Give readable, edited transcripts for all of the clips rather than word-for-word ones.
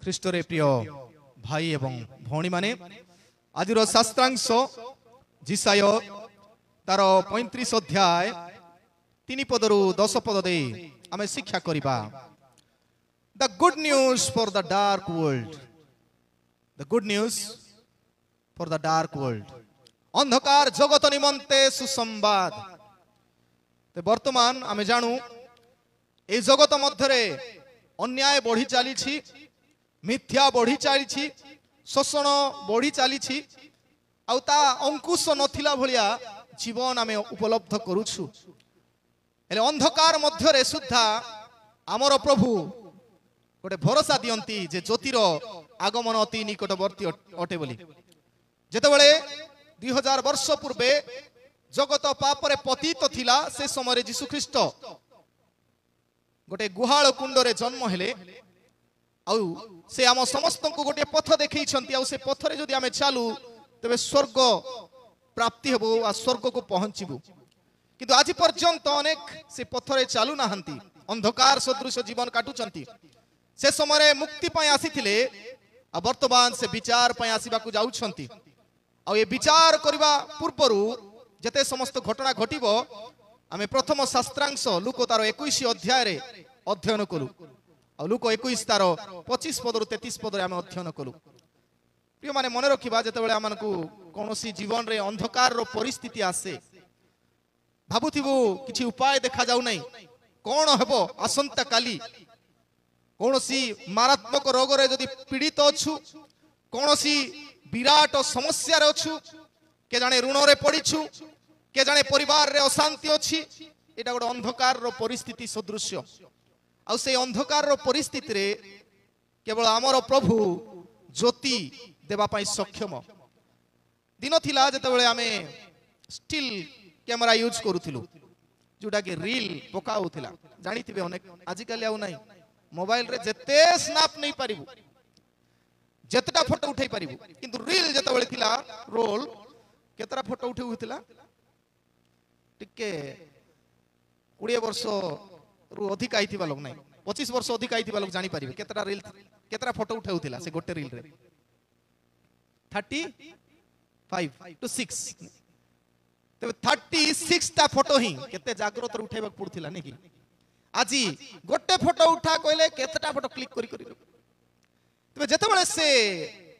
ଖ୍ରୀଷ୍ଟରେ ପ୍ରିୟ ଭାଇ ଏବଂ ଭଉଣୀ ମାନେ ଆଜିର ଶାସ୍ତ୍ରାଂଶ ଜିସାୟ ତାର 35 ଅଧ୍ୟାୟ 3 ପଦରୁ 10 ପଦ ଦେଇ ଆମେ ଶିକ୍ଷା କରିବା। The good news for the dark world. The good news for the dark world. अंधकार जगत निमंते सुसंवाद। वर्तमान आमे जानू ए जगत मध्यरे अन्याय बढ़ी चली, मिथ्या बढ़ी चली, शोषण बढ़ी चली, आउता अंकुश नथिला भलिया जीवन आमे उपलब्ध करूछु। हेले अंधकार मध्यरे सुद्धा आमर प्रभु गोटे भरोसा दियंती जे ज्योतिर आगमन अति निकटवर्ती अटे बोली। जेतेबेले 2000 वर्ष पूर्वे जगत पापरे पतित थिला से समय जीशु ख्रीस्ट गोटे गुहाल कुंडरे जन्म हेले आउ से आम समस्त को गोटे पथ देखई छंती आउ से पथरे जदि आमे चालू तबे स्वर्ग प्राप्ति हेबो आ स्वर्ग को पहुंचीबू। किंतु आज पर्यंत अनेक से पथरे चालू नाहंती, अंधकार सदृश जीवन काटुचंती। से समय मुक्ति पय आसीथिले आ वर्तमान से विचार पय आसीबाकू जाउछंती। आ ये विचार करबा पूर्वरु जते समस्त घटना घटिबो आमे प्रथम शास्त्रांश लूक तार 21 अध्याय रे अध्ययन करू। आ लूक 21 तार 25 पदरु 33 पद रे आमे अध्ययन करू। प्रिय माने मन रखिबा जेतेबेले आमानकू कोनोसी जीवन रे अंधकार रो परिस्थिति आसे भाबुथिबो किछि उपाय देखा जाउ नै, कोन हेबो आसंता काली, कोनोसी मारात्मक रोग रे जदि पीड़ित अछु, कोनोसी विराट समस्या रे अछु, के जाने ऋण रे पड़ीछु, के जाने परिवार रे अशांति अछि, एटा गोटे अंधकार रो परिस्थिति सदृश। आ से अंधकार रो परिस्थिति रे केवल आमर प्रभु ज्योति देबा पई सक्षम। दिन थिला जेतेबेले आमे स्टिल कैमरा यूज करूथिलु, जोटा कि रील पका होथिला, जानिथिबे अनेक। आजि काली आउ नाही, मोबाइल रे जते स्नैप नहीं पारिबु, जतटा फोटो उठाई पारिबु, किंतु रील जेतेबेले थिला रोल केतरा फोटो उठै होथिला, टिके 20 वर्ष रु अधिक आइथिबा लोग नाही, 25 वर्ष अधिक आइथिबा लोग जानि पारिबे केतरा रील केतरा फोटो उठै होथिला से गोटे रील रे 35 to 6 तबे 36 ता फोटो ही केते जागृत रे उठाइबा पड़थिला नै कि आजी गोटे फोटो उठा कहले केतटा फोटो क्लिक करी करी। तबे जेतेबेले से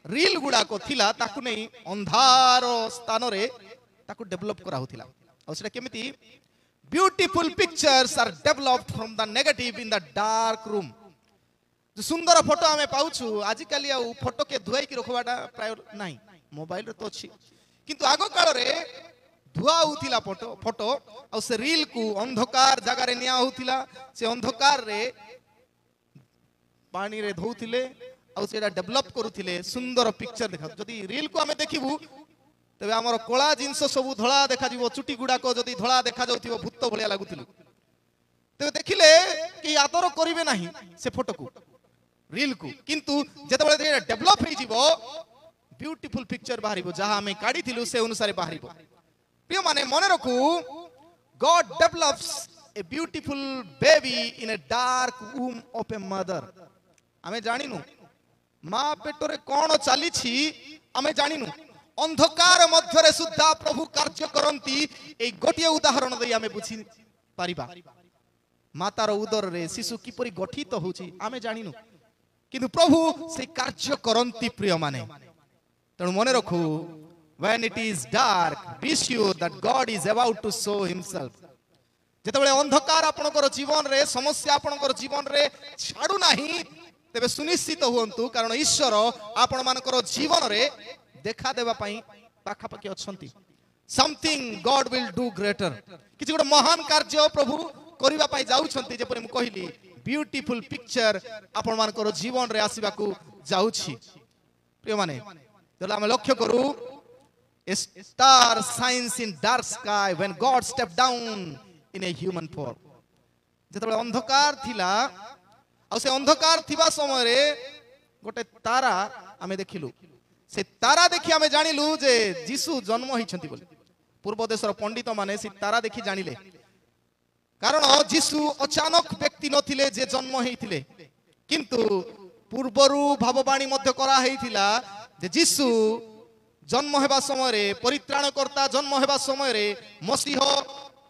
रील गुडा को थिला ताकु नै अंधार स्थान रे ताकु डेवलप करा होथिला। आ सेटा केमिति beautiful pictures are developed from the negative in the dark room. जो सुंदर फोटो हमें पाउछु आजि काली आ फोटो के धुआई की रखवाटा प्राय नाही, मोबाइल रे तो अछि, किंतु आगो काल रे धुआ होथिला फोटो फोटो आ से रील को अंधकार जगह रे निया होथिला, से अंधकार रे पानी रे धोउथिले आ सेटा डेवलप करूथिले सुंदर पिक्चर देखा। जदी रील को हमें देखिबु तबे हमर कोला जिंस सब धोला देखा जिवो, चुटी गुडा को जदी धोला देखा जाउथिबो भूत भलिया लागुथिलु, तबे देखिले कि आदर करिवे नाही से फोटो को रील को। किंतु जेतेबेले डेवलप होई जिवो ब्यूटीफुल पिक्चर बाहरिबो, जहां हमें काढी थिलु से अनुसार बाहरिबो। प्रिय माने मन रखू, God develops a beautiful baby in a dark वूम of a mother. हमें जानिनु मां पेटरे कोन चाली छी, हमें जानिनु अंधकार मध्यरे सुद्धा प्रभु कार्य करंती। ए गोटिए उदाहरण दे हमें बुझी पारिबा मातार उदर रे शिशु किपरि गठित होउची हमें जानिनु, किंतु प्रभु से कार्य करंती। प्रिय माने तणु मने रखू, when it is dark be sure that God is about to show himself। जेतेबेले अंधकार आपनकर जीवन रे समस्या आपनकर जीवन रे छाडू नाही तबे सुनिश्चित होंतु, कारण ईश्वर आपण मानकर जीवन रे देखा देबा पई पाखा पाखी अछंती। Something God will do greater, किछि गोटे महान कार्य प्रभु करिबा पई जाउछंती। जेपरि मु कहिली ब्यूटीफुल पिक्चर आपण मानकर जीवन रे आसीबाकू जाउछि। प्रिय माने जला हम लक्ष्य करू, a star shines in dark sky when God stepped down in a human form। जेतेबेले अंधकार थिला आ से अंधकार थिबा समय रे गोटे तारा हमें देखिलु, से तारा देखि हमें जानिलु जे जीसु जन्म होइछंती बोली। पूर्व देशर पंडित माने से तारा देखि जानिले, कारण जीसु अचानक व्यक्ति नथिले जे जन्म हेइथिले, किंतु पूर्वरु भाववाणी मध्य करा हेइथिला जे यीशु जन्म हेबा समय रे परित्राणकर्ता जन्म हेबा समय रे मसीह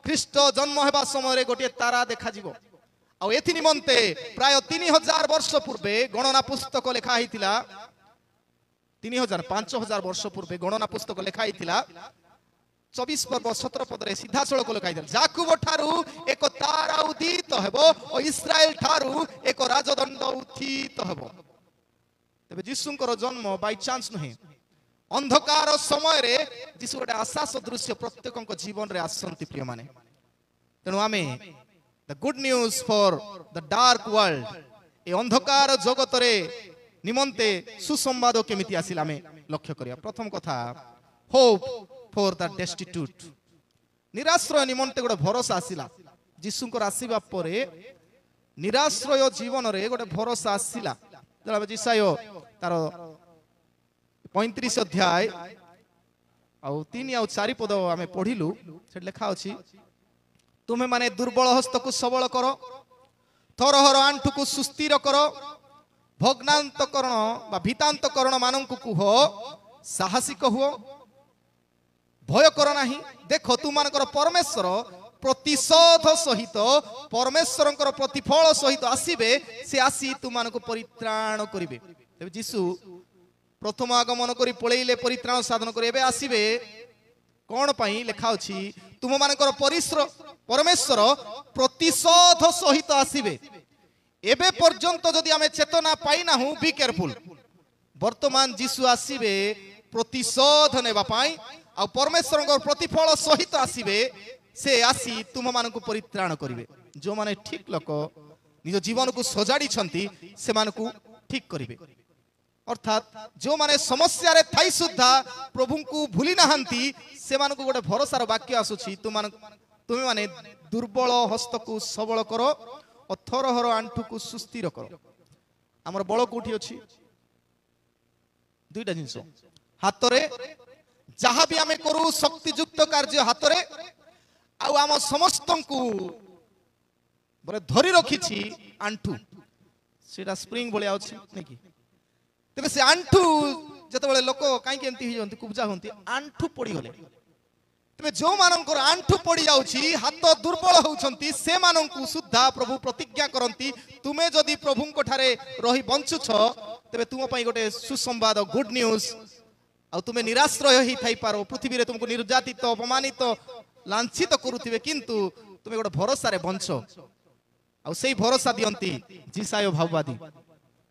ख्रीष्ट जन्म हेबा समय रे गोटे तारा देखा जिवो आ एथि निमंते प्राय 3000 वर्ष पूर्वे गणना पुस्तक लेखा हेइथिला 5000 वर्ष पूर्वे गणना पुस्तक लेखा हेइथिला 24 पर्व 17 पद रे सीधा सड़क लिखाई जाकुब ठारू एक तारा उदित हेबो और इस्राएल ठारू एक राजदंड उत्थित हेबो तबे यीशुंकर जन्म बाय चांस नहीं अंधकार समय रे यीशु गोटे आशा सदृश प्रत्येक जीवन रे आसंती प्रिय माने तेणु आमे the good news for the dark world ए अंधकार जगत रे निमंते सुसंवाद केमिति आसिला आमे लक्ष्य करिया प्रथम कथा होप फॉर द डेस्टिट्यूट निराश्रय निमंते गोटे भरोसा आसिला यीशुंकर आसीबा परे निराश्रय जीवन रे गोटे भरोसा आसिला जला जिसायो तार 35 अध्याय आउ 3 आउ 4 पद आमे पढिलु से लिखा अछि तुमे माने दुर्बल हस्त को सबल करो थरहर आंठु को सुस्थिर करो भग्नांतकरण बा भीतांतकरण मानंकु कुह साहसिक हुओ भय कर नाही देखो तुमानकर परमेश्वर प्रतिशोध सहित परमेश्वरंकर प्रतिफल सहित आसीबे से आसी तुमानको परित्राण करिवे तबे यीशु प्रथम आगमन करी पळेइले परित्राण साधन करी एबे आसीबे कोन पई लेखा अछि तुम मानकर परमेश्वर प्रतिशोध सहित आसीबे एबे पर्यंत जदि आमे चेतना पाइना हूं बी केयरफुल वर्तमान यीशु आसीबे प्रतिशोध नेबा पाई आ परमेश्वर प्रतिफल सहित आसीबे से आसी तुम मानक परित्राण करिवे जो माने ठीक लोक निज जीवन को सजाड़ी छंती से मानकु ठीक करिवे अर्थात जो माने समस्या रे थाई सुद्धा प्रभु को भूली नहंती से मानकु गोटे भरोसार वाक्य आसुछि तुमे माने दुर्बल हस्त को सबल करो और थरहर आंठु को सुस्थिर करो हमर बळ कोठी अछि दुईटा जिंस हाथ रे जहाँ भी आमे करू शक्तियुक्त कार्य हाथ रे आउ आम समस्त को बोले धरी रखी आंठू सेटा स्प्रिंग भलिया अछि नेकी तबे से आंठू जतबेले लोक काई के एंती होजंती कुबजा होंती आंठू पड़ी गले तबे जो मानकर आंठू पड़ी जाउछि हाथ दुर्बल होउछंती से माननकु सुद्धा प्रभु प्रतिज्ञा करंती तुमे जदी प्रभुंक ठारे रही बंचु छ तबे तुम पई गोटे सुसंवाद गुड न्यूज आ तुमे निराश्रय ही थाई पारो पृथ्वी रे तुमको निर्यातित अपमानित लांछित करूथिबे किंतु तुमे गोटे भरोसा रे बंच आ सेई भरोसा दियंती जिसायो भाववादी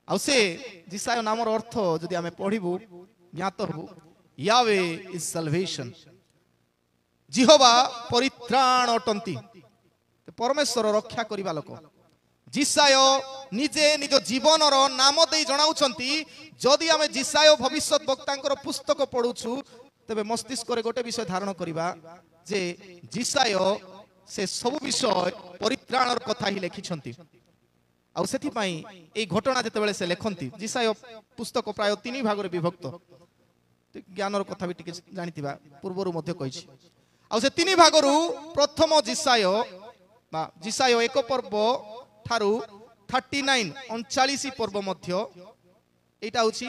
आ से जिसायो नामर अर्थ जदि आमे पढिबु ज्ञात हबु यावे इज सल्वेशन जिहोवा परित्राण अटंती परमेश्वर रक्षा करिबा लोक जिसाय निजे निज जीवन रो नाम दे जणाउछंती जदि आमे जिसाय भविष्यत वक्तांकर पुस्तक पढुछु तबे मस्तिष्क रे गोटे विषय धारण करिबा जे जिसाय से सब विषय परित्राणर कथा ही लिखिछंती आ सेथि पई एई घटना जते बेले से लेखंती जिसाय पुस्तक प्राय 3 भाग रे विभक्त ज्ञानर कथा भी टिके जानितिबा पूर्वरु मध्ये कहिछि आ से 3 भाग रु प्रथम जिसाय बा जिसाय एक पर्व ठारू 39 39 पर्व मध्य एटा होछि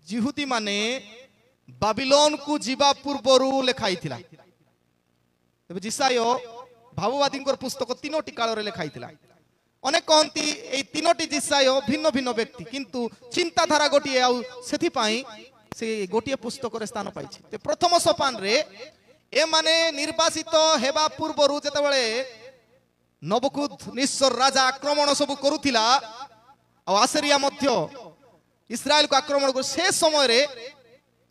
जिहुदी माने बाबिलोन को जीवा पूर्वरु लेखाइथिला तबे जिसाय भाववादी पुस्तक 3टी काल रे लेखाइथिला अनेक कहती ए 3टी जिसाय भिन्न भिन्न व्यक्ति किंतु चिंताधारा गोटिए आ सेथि पई से गोटिए पुस्तक रे स्थान पाइछि ते प्रथम सोपान रे ए माने निर्वासित हेबा पूर्वरु जतबेले नबुकदनेस्सर राजा आक्रमण सब करूथिला आ आसिरिया मध्य इस्राएल को आक्रमण कर से समय रे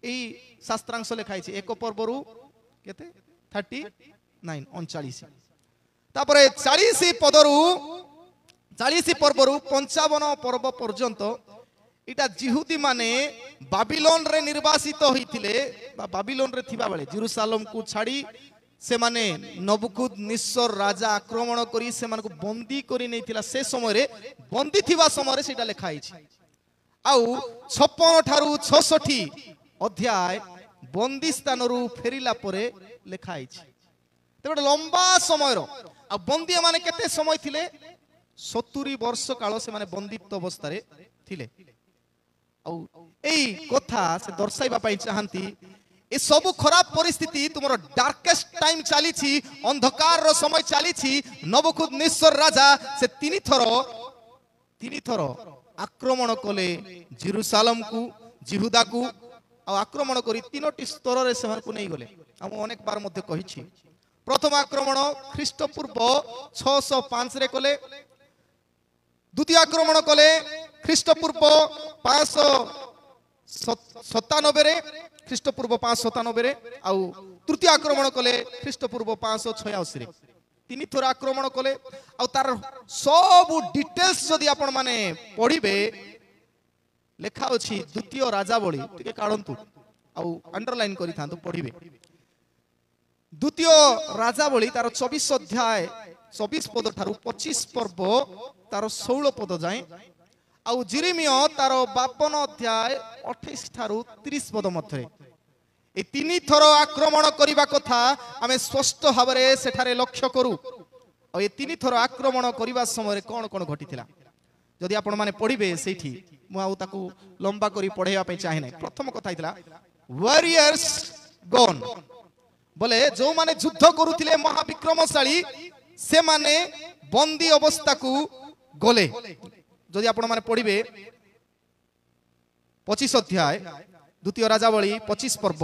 एई शास्त्रांश लेखाइछि एक पर्वरु केते 39 39 तापरे 40 पदरु 40 पर्वरु 55 पर्व पर्यंत इटा जिहुदी माने बाबिलोन रे निर्वासित होइथिले बा बाबिलोन रे थिबा बेले जेरूशलेम को छाड़ी से माने नबुकदनेस्सर राजा आक्रमण करी से मानको बंदी करी नैथिला से समय रे बंदी थिबा समय रे सेटा लेखाइछि आउ 56 ठारू 66 अध्याय बंदी स्थान रु फेरिला परे लेखाइछि ते लंबा समय रो आ बंदी माने केते समय थिले 70 वर्ष काल से माने बंदित्व अवस्था रे थिले आउ एई कथा से दर्शाइबा पई चाहंती ए सब खराब परिस्थिति तुमरो डार्केस्ट टाइम चली छी अंधकार रो समय चली छी नबुकदनेस्वर राजा से तीन थर आक्रमण कले जेरूशलेम को जिहुदा को आक्रमण करी तीनोटी स्तर रे से को नहीं गले हम अनेक बार मध्य कहि छी प्रथम आक्रमण ख्रीष्टपूर्व 605 रे कले द्वितीय आक्रमण कले ख्रीष्टपूर्व 597 रे ख्रीष्टपूर्व 597 रे आउ तृतीय आक्रमण कले ख्रीष्टपूर्व 586 रे तीन थोर आक्रमण कले आ तार सब डिटेल्स जदि आपण माने पढिबे लेखा अछि द्वितीय राजावली टिके काढंतु आउ अंडरलाइन करि थांतु पढिबे द्वितीय राजावली तार 24 अध्याय 24 पद ठारू 25 पर्व तार 16 पद जाए आउ जिरिमिया तार 52 अध्याय 28 ठारू 30 पद मध्य ए तीन थर आक्रमण करिबा कथा आमे स्पष्ट भाबरे सेठारे लक्ष्य करू आ ए तीन थर आक्रमण करिबा समय कोन कोन घटिथिला जदि आपण माने पढिबे सेठी मु आउ ताकू लंबा करी पढेया पे चाहे नै प्रथम कथा हितला वॉरियर्स गॉन बोले जो माने युद्ध करुथिले महाविक्रमशाली से माने बंदी अवस्था को गले जदि आपण माने पढिबे 25 अध्याय द्वितीय राजावली 25 पर्व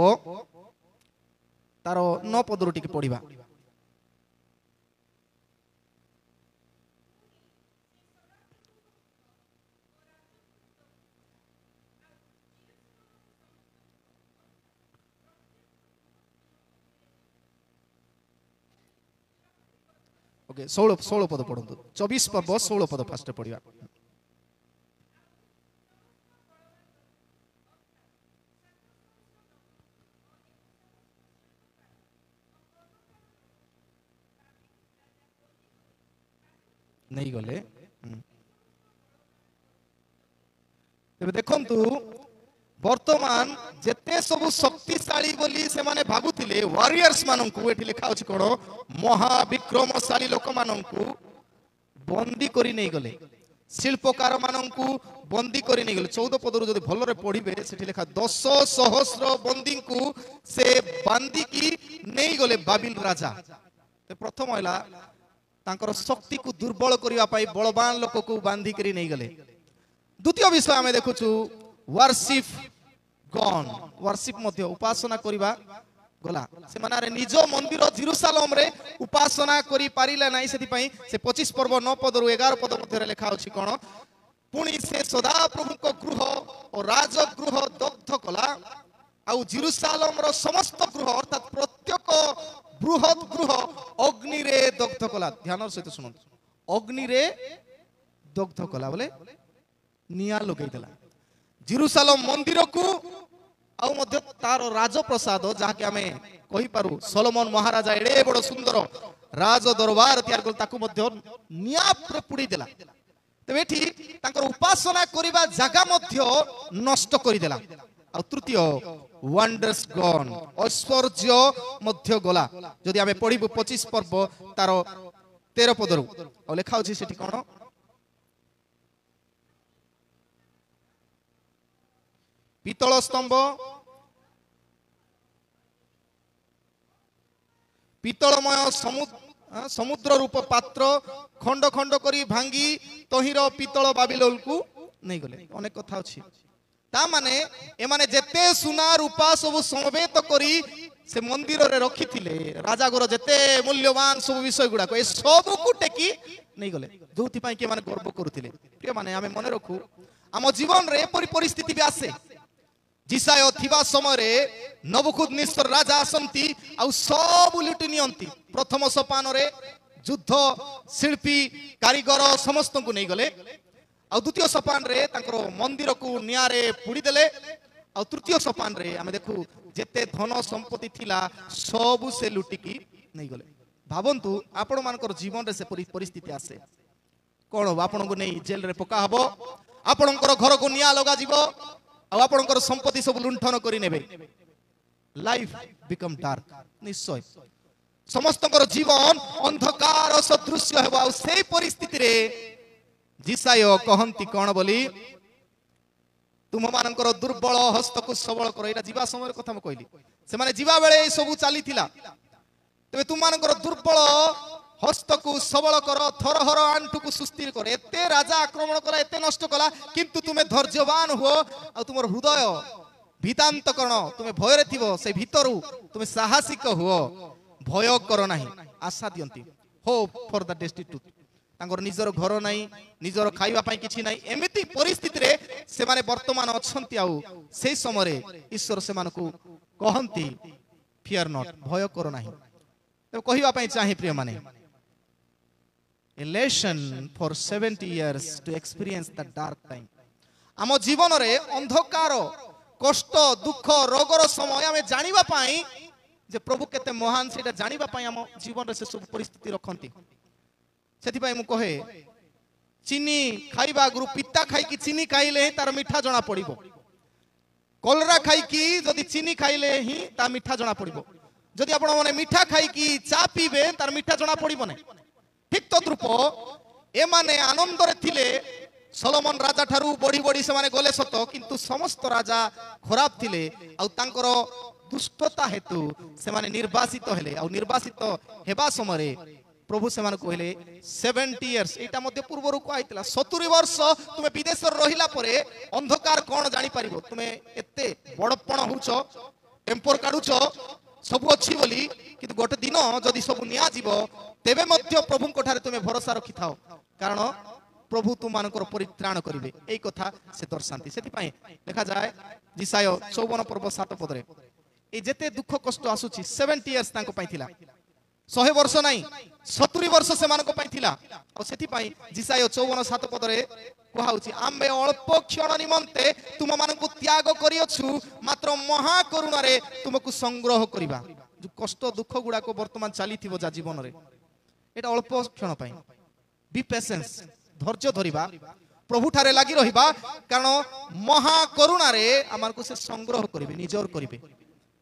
तार 9 पदरु टिके पढिबा ओके 16 पद पढंतु 24 पर्व 16 पद फास्ट पढिबा नहीं गले तेरे देखंतु वर्तमान जेते सब शक्तिशाली बोली से माने भाबुथिले वॉरियर्स माननकु एठी लिखा अछि कोन महाविक्रमशाली लोक माननकु बंदी करी नहीं गले शिल्पकार माननकु बंदी करी नहीं गले 14 पदरु जदि भलरे पढिबे सेठी लिखा 10 सहस्र बंदी को से बांधी की नहीं गले बाबिल राजा ते प्रथम होला तांकर शक्ति को दुर्बल करिवा पाई बलवान लोक को बांधी करी नहीं गले द्वितीय विषय आमे देखुछु वर्शिप गॉन वर्शिप मध्य उपासना करिबा गला से माने निज मंदिर जेरूशलेम रे उपासना करी पारिले नाही सेति पई से 25 पर्व 9 पद रु 11 पद मध्य लिखा अछि कोन पुणी से सदा प्रभु को गृह और राजगृह दग्ध कला आउ जेरूशलेम रो समस्त गृह अर्थात प्रत्येक बृहत गृह अग्नि रे दग्ध कला ध्यान सहित सुनंत अग्नि रे दग्ध कला बोले निया लगै देला जेरूशलेम मंदिर को आउ मध्य तार राजप्रसाद जहा कि आमे कहि पारु सोलोमन महाराजा एडे बड़ सुंदर राज दरबार तयार कर ताकू मध्य निया पर पुडी देला तबे एठी तांकर उपासना करिबा जागा मध्य नष्ट करि देला आ तृतीय वंडर्स गॉन ऐश्वर्य मध्य गला जदि आमे पढिबु 25 पर्व तार 13 पदरु आ लेखा अछि सेठी कोन पितल स्तंभ पितलमय समुद्र रूप पात्र खंड खंड करी भांगी तहिर पितल बाबिलोन को नहीं गले अनेक कथा अछि ता माने ए माने जेते सुना रूपा सब समवेत करी से मंदिर रे रखी थिले राजा गोर जेते मूल्यवान सब विषय गुडा को ए सब को टेकी नहीं गले जोथि पई के माने गर्व करूथिले प्रिय माने आमे मने रखू आम जीवन रे परिस्थिति भी आसे जिसाय थिबा समय रे नबुकदनेस्वर राजा आसंती आ सब लुटि नियंती प्रथम सोपान रे युद्ध शिल्पी कारीगर समस्त को नहीं गले आ द्वितीय सोपान रे तांकर मंदिर को नियारे पुड़ी देले आ तृतीय सोपान रे आमे देखू जेते धन संपत्ति थिला सब से लुटि की नहीं गले भावंतु आपण मानकर जीवन रे से परिस्थिति आसे कोन आपण को नहीं जेल रे पका हबो आपणकर घर को निया लगा जीवो आपणकर संपत्ति सब लुंठन करी नेबे लाइफ बिकम डार्क निश्चय समस्तकर जीवन अंधकार सदृश्य हेबो आ सेही परिस्थिति रे जिसाय कहंती कोन बोली तुम मानकर दुर्बल हस्त को सबल कर एटा जीवा समय कथा म कहली से माने जीवा बेले ए सब चली थिला तबे तुम मानकर दुर्बल हस्त को सबल कर थरहर आंठू को सुस्थिर कर एते राजा आक्रमण कला एते नष्ट कला किंतु तुमे धैर्यवान हो आ तुमर हृदय भीतांत करण तुमे भय रे थिबो से भीतरु तुमे साहसिक हो भय कर नाही आशा दियंती होप फॉर द डेस्टिट्यूट तांगर निजर घर नाही निजर खाइबा पई किछि नाही एमिति परिस्थिति रे से माने वर्तमान अछंती आउ से समय रे ईश्वर से मानको कहंती फियर नॉट भय कर नाही तो कहिबा पई चाहि प्रिय माने a lesson for 70 years to experience the dark time आम जीवन रे अंधकार कष्ट दुख रोगर समय आमे जानिबा पई जे प्रभु केते महान सेटा जानिबा पई आम जीवन रे से सब परिस्थिति रखंती सेति पई मु कहे चीनी खाइबा गुरु पिता खाई कि चीनी खाइले तार मीठा जणा पड़िबो कलरा खाई कि जदी चीनी खाइले ही ता मीठा जणा पड़िबो जदी आपण माने मीठा खाई कि चा पीबे तार मीठा जणा पड़िबो नै ठीक तद्रूप ए माने आनंद रे थिले सोलोमन राजा ठारू बड़ी बड़ी से माने गले सत किंतु समस्त राजा खराब थिले आ तांकर दुष्टता हेतु से माने निर्वासित हेले आ निर्वासित हेबा समय प्रभु से माने कहले 70 इयर्स एटा मध्ये पूर्व रु आइतला 70 वर्ष तुमे विदेश रहिला परे अंधकार कोन जानि परिबो तुमे एते बडपण होउछो टेम्पर काडुछो सब अच्छी बोली किंतु गोटे दिन जदि सब निया जीवो तेबे मध्य प्रभु कोठारे तुमे भरोसा रखि थाओ कारण प्रभु तुम मानकर परित्राण करिवे एई कथा से दर्शांती सेति पई देखा जाय जिसाय 54 पर्व 7 पदरे ए जेते दुख कष्ट आसुची 70 इयर्स तांको पई थिला 100 वर्ष नाही 70 वर्ष से मानको पई थिला और सेति पई जिसाय 54 7 पदरे कहउची आम्बे अल्प क्षण निमंते तुम मानकु त्याग करियछु मात्र महा करुणा रे तुमको संग्रह करिबा जो कष्ट दुख गुडा को वर्तमान चली थिबो जा जीवन रे एटा अल्प क्षण पई बी पेशेंस धैर्य धरिबा प्रभु ठारे लागि रहिबा कारण महा करुणा रे आमार को से संग्रह करिवे निजर करिवे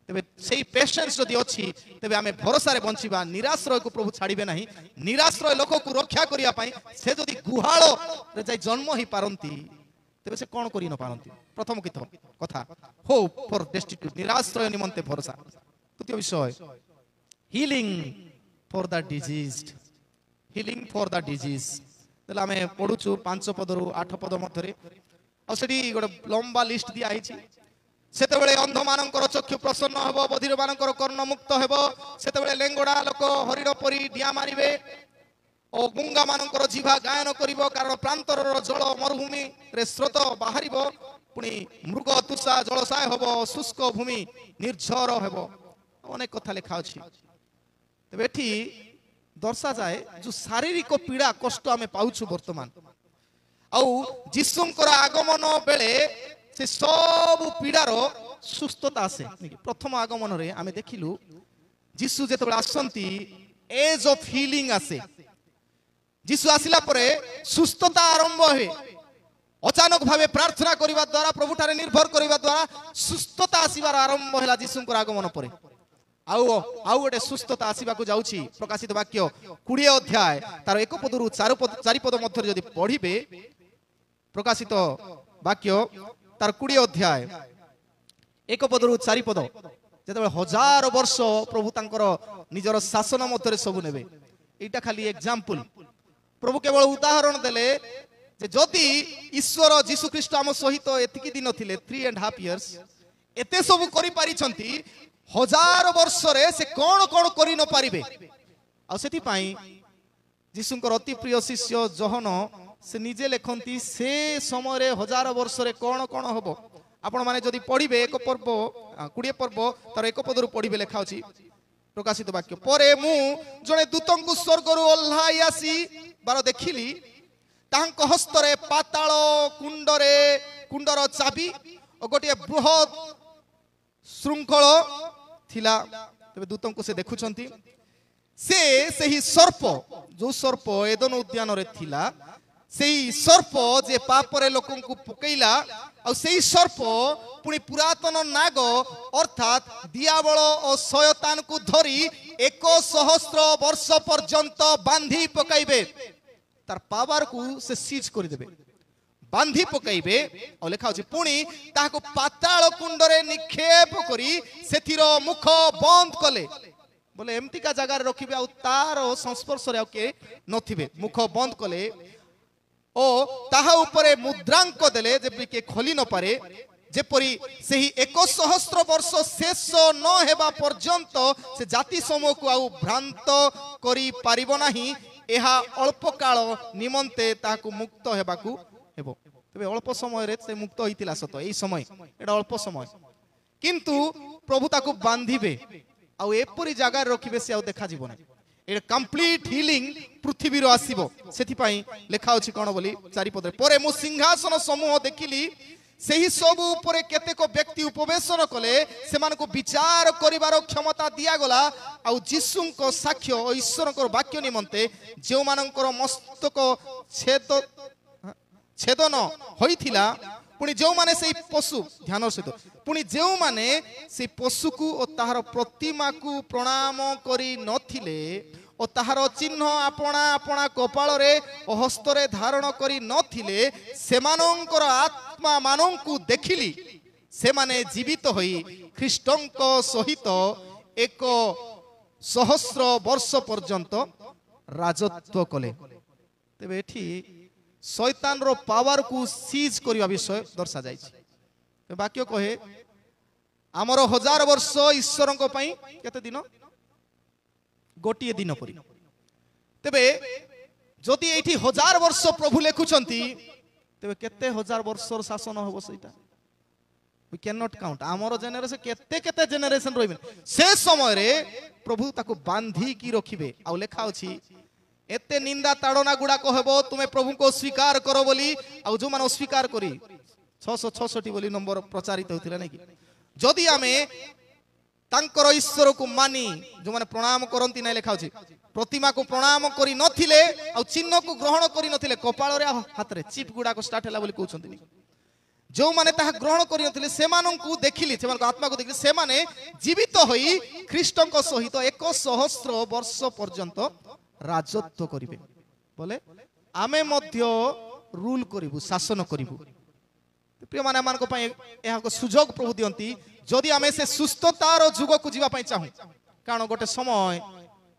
तबे सेही पेशेंस जदि अछि तबे आमे भरोसा रे बंचिबा निराश्रय को प्रभु छाड़िबे नाही निराश्रय लोक को रक्षा करिया पई से जदि गुहालो रे जाय जन्म ही पारंती तबे से कोन करि न पारंती प्रथम कथा होप फॉर डेस्टिट्यूट निराश्रय निमंते भरोसा द्वितीय विषय healing for the diseased healing for the disease तला आमे पढुछु 5 पदरु 8 पद मध्यरे आ सेठी गोटे लंबा लिस्ट दिया आइछि सेतेबेले अंध मानकर चक्षु प्रसन्न हेबो बधिर मानकर कर्ण मुक्त हेबो सेतेबेले लेंगडा लोक हरिण परी डिया मारिबे ओ गुंगा मानकर जीवा गायन करिवो कारण प्रांतरर जल मरुभूमि रे स्रोत बाहरिबो पुनी मृग तुषा जलसाय हेबो शुष्क भूमि निर्झर हेबो अनेक कथा लिखा अछि तबे एठी दर्शा जाए जो शारीरिक पीड़ा कष्ट आमे पाउछु वर्तमान आउ जिसुंकर आगमन बेले से सब पीड़ार सुस्थता आसे प्रथम आगमन रे आमे देखिलु जिसु जेतबे आसंती एज ऑफ हीलिंग आसे जिसु आसिला परे सुस्थता आरंभ हे अचानक भावे प्रार्थना करिबा द्वारा प्रभु ठारे निर्भर करिबा द्वारा सुस्थता आसीबार आरंभ हैला जिसुंकर आगमन परे आउ आउ गोटे सुस्थता आसीबाकू जाउछि प्रकाशित वाक्य 20 अध्याय तार 1 पदरु 4 पद मध्य जदि पढिबे प्रकाशित वाक्य तार 20 अध्याय 1 पदरु 4 पद जेतबे 1000 वर्ष प्रभु तांकर निजर शासन मध्य सब नेबे एटा खाली एग्जांपल प्रभु केवल उदाहरण देले जे जदि ईश्वर जीसु ख्रीष्ट आम सहित एतिकी दिन थिले 3.5 इयर्स एते सब करि पारि छंती 1000 वर्ष रे से कोन कोन करि न पारिबे आ सेति पई जीसुंकर अति प्रिय शिष्य जहन से निजे लेखंती से समय रे 1000 वर्ष रे कोन कोन होबो आपण माने जदि पढिबे 1 पर्व 20 पर्व तार 1 पदरु पढिबे लेखा अछि प्रकाशित वाक्य परे मु जने दूतंकु स्वर्गरु ओल्हाई आसी बार देखिली तांक हस्तरे पाताल कुंडर चाबी और गोटे बृहत श्रृंखल थिला तबे दूतंकु से देखुछंती से सही सर्प जो सर्प एदन उद्यान रे थिला सेही सर्प जे पापरे लोकंकु पकैला और सेही सर्प पुनी पुरातन नाग अर्थात दियाबल और शयतान को धरी 100 वर्ष पर्यंत बांधी पकाइबे तार पावर को से सीज कर देबे बांधी पकाइबे और लिखा होछि पुणी ताहाको पाताल कुंडरे निक्षेप करी सेथिर मुख बंद कले बोले एमती का जगह रखिबे आ तार संस्पर्श रे के नथिबे मुख बंद कले ओ ताहा उपरे मुद्रांक देले जे के खोली न पारे जेपरी सेही 100 वर्ष शेष न हेबा पर्यंत से जाति समूह को आउ भ्रांत करी पारिबो नाही एहा अल्प काल निमंते ताहाको मुक्त हेबाकू हेबो तबे अल्प समय रे से मुक्त होइतिला सत एई समय एडा अल्प समय किंतु प्रभु ताकू बांधिबे आउ एपरी जगह रखिबे से आउ देखा जीवो नाही ए कंप्लीट हीलिंग पृथ्वी रो आसीबो सेथि पई लेखा अछि कोन बोली चारि पदरे परे मु सिंहासन समूह देखिली सेही सब उपरे केतेको व्यक्ति उपवेशन कले सेमानको विचार करिवार क्षमता दिया गला आउ जीसुको साक्ष्य ओ ईश्वरको वाक्य निमंते जेउ मानकर मस्तक छेदन होइथिला पुणी जो माने से पशु ध्यान सहित पुणी जो माने से पशु को और ताहार प्रतिमा को प्रणाम करी नथिले और ताहार चिन्ह आपणा आपणा कपाल रे और हस्त रे धारण करी नथिले सेमानंकर आत्मा मानंकु देखिली से माने जीवित होई ख्रीष्टंक सहित 100 वर्ष पर्यंत राजत्व कले तेबे एठी शैतान रो पावर को सीज करिवा विषय दर्शा जाय छै वाक्य कहे आमर 1000 वर्ष ईश्वरंक पई केते दिन गोटिए दिन परी तेबे जदि एठी 1000 वर्ष प्रभु लेखुचंती तेबे केते 1000 वर्षर शासन होबो सेटा वी कैन नॉट काउंट आमर जेनेरेशन केते केते जेनेरेशन रहिबे से समय रे प्रभु ताको बांधी की रखिबे आ लेखा अछि एते निंदा ताड़ना गुड़ा कहबो तुमे प्रभु को स्वीकार करो बोली आ जो मान अस्वीकार करी 666 बोली नंबर प्रचारित होतिला नै कि जदि आमे तांकर ईश्वर को मानी जो माने प्रणाम करंती नै लेखा अछि प्रतिमा को प्रणाम करी नथिले आ चिन्ह को ग्रहण करी नथिले कपाल रे हाथ रे चिप गुड़ा को स्टार्ट हैला बोली कहउछंती जो माने ताहा ग्रहण करी नथिले सेमानंकु देखिली सेमान आत्मा को देखिली से माने जीवित होई ख्रीष्टंक सहित 100 वर्ष पर्यंत राजत्व करिवे बोले आमे मध्य रूल करिवु शासन करिवु प्रिय माने मान को पय एहा को सुजोग प्रभु दियंती जदि आमे से सुस्थतार जुग को जीवा पय चाहू कारण गोटे समय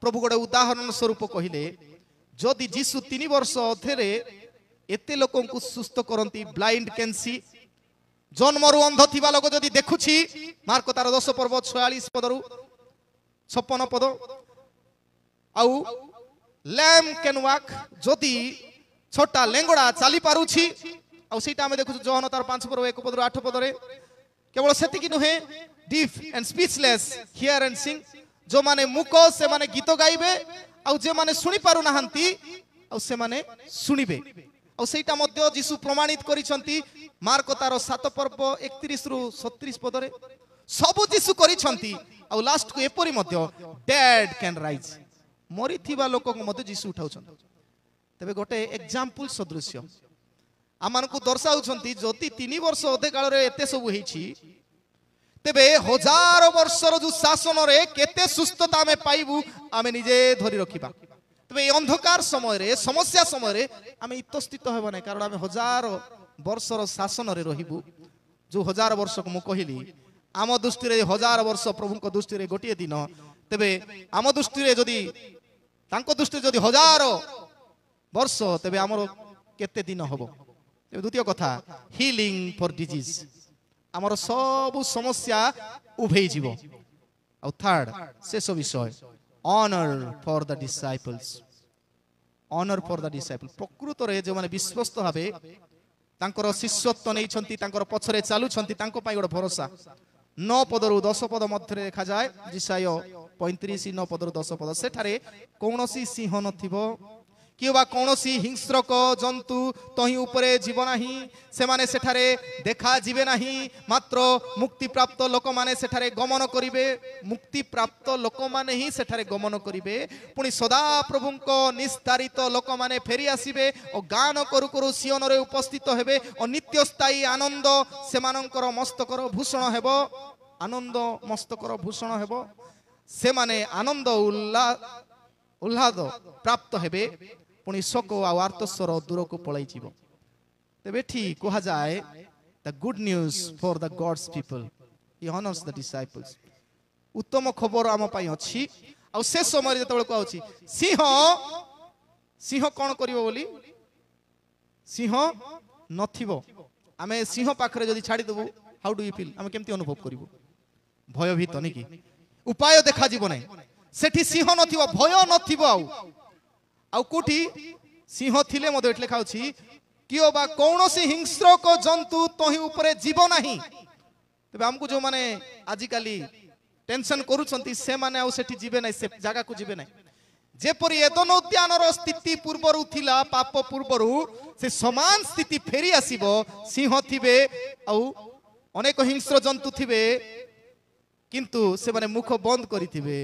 प्रभु गोटे उदाहरण स्वरूप कहिले जदि जीसु 3 वर्ष अधेरे एते लोकन को सुस्थ करंती ब्लाइंड कैन सी जन्मरु अंध थिबा लोक जदि देखुछि मार्क तार 10 पर्व 46 पदरु 56 पद आउ लैम कैन वॉक जदि छोटा लेंगड़ा चली पारुछि आ सेटा हम देखु जोहन तार 5 पर्व 1 पदरु 8 पदरे केवल सेति कि नुहे deaf and speechless here and सिंग जो माने मुको से माने गीत गाइबे आ जे माने सुनी पारु नाहंती आ से माने सुनिबे आ सेटा मध्य जीसु प्रमाणित करिसंती मार्क तार 7 पर्व 31 रु 37 पदरे सब जीसु करिसंती आ लास्ट को एपरि मध्य डेड कैन राइज मरी थिबा लोक को मध्य जीसु उठाउछन तबे गोटे एग्जांपल सदृश्य आमान को दर्शाउछंती जति 3 वर्ष अधे काल रे एते सब हेछि तेबे 1000 वर्षर जो शासन रे केते सुस्थता में पाइबु आमे निजे धरि रखिबा तबे अंधकार समय रे समस्या समय रे आमे इतस्थित हेबा नै कारण आमे 1000 वर्षर शासन रे रहिबु जो 1000 वर्ष को मु कहिली आम दृष्टि रे 1000 वर्ष प्रभु को दृष्टि रे गोटिए दिन तेबे आम दृष्टि रे जदी तांको दृष्टि जदी 1000 वर्ष तेबे हमरो केते दिन हबो तेबे द्वितीय कथा हीलिंग फॉर डिजीज हमरो सब समस्या उभेई जीवो और थर्ड शेष विषय honour for the disciples honour for the disciple प्रकृत रे जो माने विश्वस्त भाबे तांकर शिष्यत्व नै छंती तांकर पछरे चालू छंती तांको पई गोटे भरोसा 9 पदरु 10 पद मध्य देखा जाए जिसाय 35 9 पदरु 10 पद सेठारे कोनोसी सिंह नथिबो किबा कोनोसी हिंस्रक जंतु तही उपरे जीव नाही से माने सेठारे देखा जिवे नाही मात्र मुक्ति प्राप्त लोक माने सेठारे गमन करिवे मुक्ति प्राप्त लोक माने ही सेठारे गमन करिवे पुनी सदा प्रभुंको निस्तारित लोक माने फेरी आसीबे और गान करू करू सियोन रे उपस्थित हेबे और नित्य स्थायी आनंद सेमानंकर मस्तकर भूषण हेबो आनंद मस्तकर भूषण हेबो से माने आनंद उल्लाद प्राप्त हेबे पुणी शोक आर्तस्वर दूर को पलि जीव ତେବେ ଏଠି କୁହାଯାଏ the good news for the God's people. He honors the disciples. ଉତ୍ତମ ଖବର ଆମ ପାଇଁ ଅଛି। ଆଉ ସେ ସମୟରେ ଯେତେବେଳେ କୁହାଉଛି ସିଂହ ସିଂହ କ'ଣ କରିବ ବୋଲି ସିଂହ ନଥିବ ଆମେ ସିଂହ ପାଖରେ ଯଦି ଛାଡ଼ିଦେବୁ ହାଉ ଡୁ ୟୁ ଫିଲ୍ ଆମେ କେମିତି ଅନୁଭବ କରିବୁ ଭୟଭୀତ ନାଇଁ କି ଉପାୟ ଦେଖାଯିବ ନାହିଁ ସେଠି ସିଂହ ନଥିବ ଭୟ ନଥିବ ଆଉ କୋଉଠି ସିଂହ ଥିଲେ ମଧ୍ୟ ଏଠି ଲେଖା ଅଛି କିଓ ବା କୌଣସି ହିଂସ୍ରକ ଜନ୍ତୁ ତହିଁ ଉପରେ ଯିବ ନାହିଁ। ତେବେ ଆମକୁ ଯୋଉମାନେ ଆଜିକାଲି टेंशन करूछंती से माने आउ सेठी जिबे नै से जगह को जिबे नै जेपरि एदन उद्यानर स्थिति पूर्वरु थिला पाप पूर्वरु से समान स्थिति फेरी आसीबो सिंह थिबे आउ अनेक हिंस्र जंतु थिबे किंतु से माने मुख बंद करिथिबे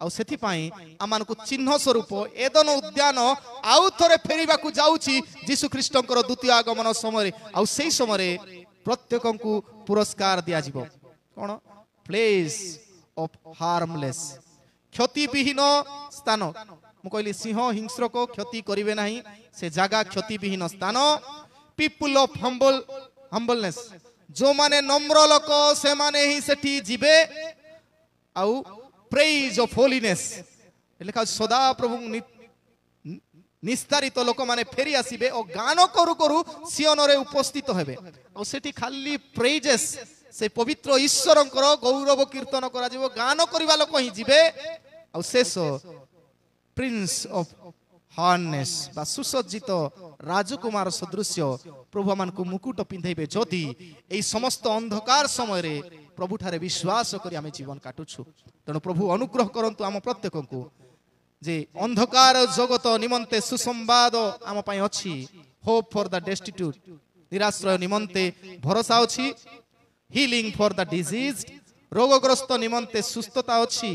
आउ सेथि पई आमान को चिन्ह स्वरूप एदन उद्यान आउ थरे फेरीबा को जाउची यीशु ख्रीष्टंकर द्वितीय आगमन समय आउ सेही समय प्रत्येकन को पुरस्कार दिया जिवो कोन प्लेस of harmless क्षति विहीन स्थान मु कहली सिंह हिंस्र को क्षति करिवे नाही से जगह क्षति विहीन स्थान पीपल ऑफ हम्बलनेस जो माने नम्र लोक से माने ही सेठी जिबे आउ प्रेज ऑफ होलीनेस लेखा सदा प्रभु निस्तारित लोक माने फेरी आसीबे और गान करू करू सियन रे उपस्थित हेबे और सेठी खाली प्रेजेस से पवित्र ईश्वरंकर गौरव कीर्तन करा जिवो गान करिवा लोक ही जिबे आ शेष प्रिंस ऑफ हार्नेस बा सुसज्जित राजकुमार सदृश्य प्रभु मान को मुकुट पिंधेबे जदि एई समस्त अंधकार समय रे प्रभु ठारे विश्वास करी आमे जीवन काटुछु तनो प्रभु अनुग्रह करंतु आम प्रत्येक को जे अंधकार जगत निमंते सुसंवाद आम पई अछि होप फॉर द डेस्टिट्यूट निराश्रय निमंते भरोसा अछि healing for the diseased रोगग्रस्त निमंते सुस्थता अछि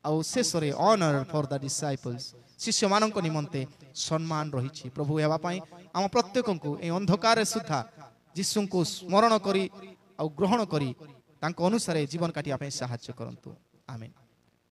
आउ शेषरे honor for the disciples शिष्य मानक निमंते सम्मान रहिछि प्रभु हेबा पई हम प्रत्येक को ए अंधकार सुधा यीशु को स्मरण करी आउ ग्रहण करी तांको अनुसार जीवन काटिया पई सहायता करंतु आमेन।